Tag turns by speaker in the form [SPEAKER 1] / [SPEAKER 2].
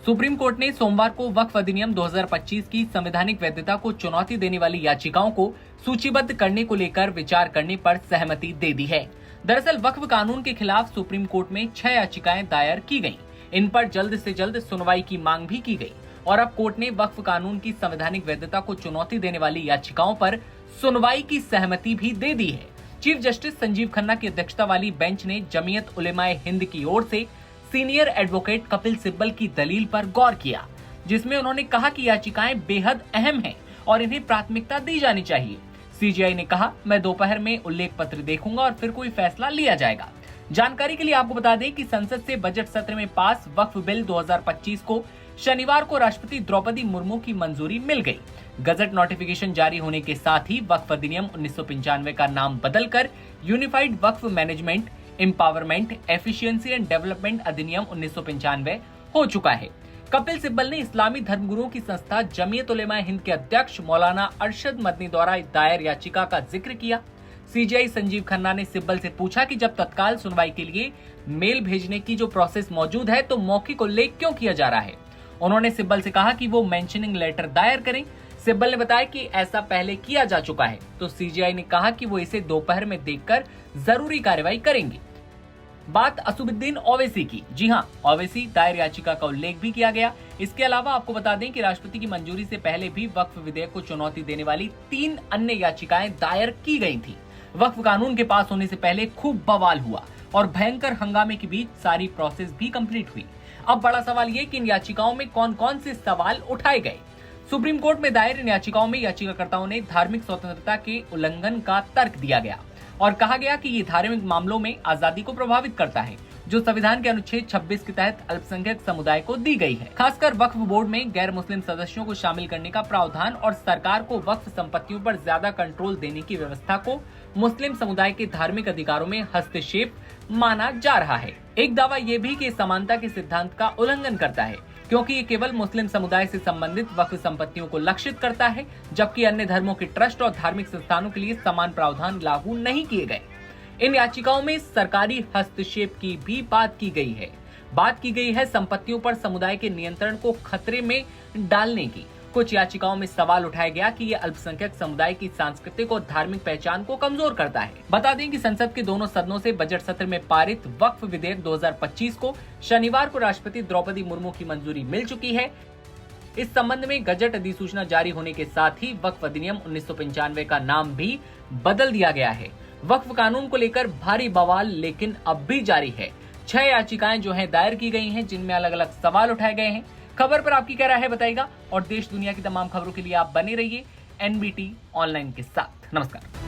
[SPEAKER 1] Supreme court ने सोमवार को वक्फ अधिनियम 2025 की संवैधानिक वैधता को चुनौती देने वाली याचिकाओं को सूचीबद्ध करने को लेकर विचार करने पर सहमति दे दी है। दरअसल वक्फ कानून के खिलाफ सुप्रीम कोर्ट में 6 याचिकाएं दायर की गईं। इन पर जल्द से जल्द सुनवाई की मांग भी की गई और अब कोर्ट ने वक्फ कानून की संवैधानिक वैधता को चुनौती देने वाली याचिकाओं पर सुनवाई की सहमति भी दे दी है। चीफ जस्टिस संजीव खन्ना की अध्यक्षता वाली बेंच ने जमीयत उलेमाए हिंद की ओर से सीनियर एडवोकेट कपिल सिब्बल की दलील पर गौर किया, जिसमें उन्होंने कहा कि याचिकाएं बेहद अहम हैं और इन्हें प्राथमिकता दी जानी चाहिए। सीजेआई ने कहा, मैं दोपहर में उल्लेख पत्र देखूंगा और फिर कोई फैसला लिया जाएगा। जानकारी के लिए आपको बता दें कि संसद से बजट सत्र में पास वक्फ बिल 2025 को शनिवार को राष्ट्रपति द्रौपदी मुर्मू की मंजूरी मिल गई। गजट नोटिफिकेशन जारी होने के साथ ही वक्फ अधिनियम 1995 का नाम बदलकर unified Waqf management, empowerment, efficiency and development अधिनियम 1995 हो चुका है। कपिल सिब्बल ने इस्लामी धर्मगुरुओं की संस्था जमीयत उलेमा हिंद के अध्यक्ष मौलाना अरशद मदनी द्वारा दायर याचिका का जिक्र किया। सीजेआई संजीव खन्ना ने सिब्बल से पूछा कि जब तत्काल सुनवाई के लिए मेल भेजने की जो प्रोसेस मौजूद है तो मौखिक उल्लेख क्यों किया जा रहा है। उन्होंने सिब्बल से कहा कि वो मेंशनिंग लेटर दायर करें। सिब्बल ने बताया कि ऐसा पहले किया जा चुका है, तो सीजेआई ने कहा कि वो इसे दोपहर में देखकर जरूरी कार्रवाई करेंगे। बात असुबुद्दीन ओवैसी की। जी हां, ओवैसी दायर याचिका का उल्लेख भी किया गया। इसके अलावा आपको बता दें कि राष्ट्रपति की मंजूरी से पहले भी वक्फ विधेयक को चुनौती देने वाली 3 अन्य याचिकाएं दायर की गई थी। वक्फ कानून के पास होने से पहले खूब बवाल हुआ और भयंकर हंगामे के बीच सारी प्रोसेस भी कंप्लीट हुई। अब बड़ा सवाल ये कि इन याचिकाओं में कौन कौन से सवाल उठाए गए। सुप्रीम कोर्ट में दायर इन याचिकाओं में याचिकाकर्ताओं ने धार्मिक स्वतंत्रता के उल्लंघन का तर्क दिया गया और कहा गया कि ये धार्मिक मामलों में आजादी को प्रभावित करता है, जो संविधान के अनुच्छेद 26 के तहत अल्पसंख्यक समुदाय को दी गई है। खासकर वक्फ बोर्ड में गैर मुस्लिम सदस्यों को शामिल करने का प्रावधान और सरकार को वक्फ संपत्तियों पर ज्यादा कंट्रोल देने की व्यवस्था को मुस्लिम समुदाय के धार्मिक अधिकारों में हस्तक्षेप माना जा रहा है। एक दावा ये भी कि समानता के सिद्धांत का उल्लंघन करता है, क्योंकि ये केवल मुस्लिम समुदाय से संबंधित वक्फ संपत्तियों को लक्षित करता है, जबकि अन्य धर्मों के ट्रस्ट और धार्मिक संस्थानों के लिए समान प्रावधान लागू नहीं किए गए। इन याचिकाओं में सरकारी हस्तक्षेप की भी बात की गई है। बात की गई है संपत्तियों पर समुदाय के नियंत्रण को खतरे में डालने की। कुछ याचिकाओं में सवाल उठाया गया कि ये अल्पसंख्यक समुदाय की सांस्कृतिक और धार्मिक पहचान को कमजोर करता है। बता दें कि संसद के दोनों सदनों से बजट सत्र में पारित वक्फ विधेयक 2025 को शनिवार को राष्ट्रपति द्रौपदी मुर्मू की मंजूरी मिल चुकी है। इस संबंध में गजट अधिसूचना जारी होने के साथ ही वक्फ अधिनियम 1995 का नाम भी बदल दिया गया है। वक्फ कानून को लेकर भारी बवाल लेकिन अब भी जारी है। 6 याचिकाएं जो हैं दायर की गई हैं, जिनमें अलग अलग सवाल उठाए गए हैं। खबर पर आपकी क्या राय है बताइएगा और देश दुनिया की तमाम खबरों के लिए आप बने रहिए एनबीटी ऑनलाइन के साथ। नमस्कार।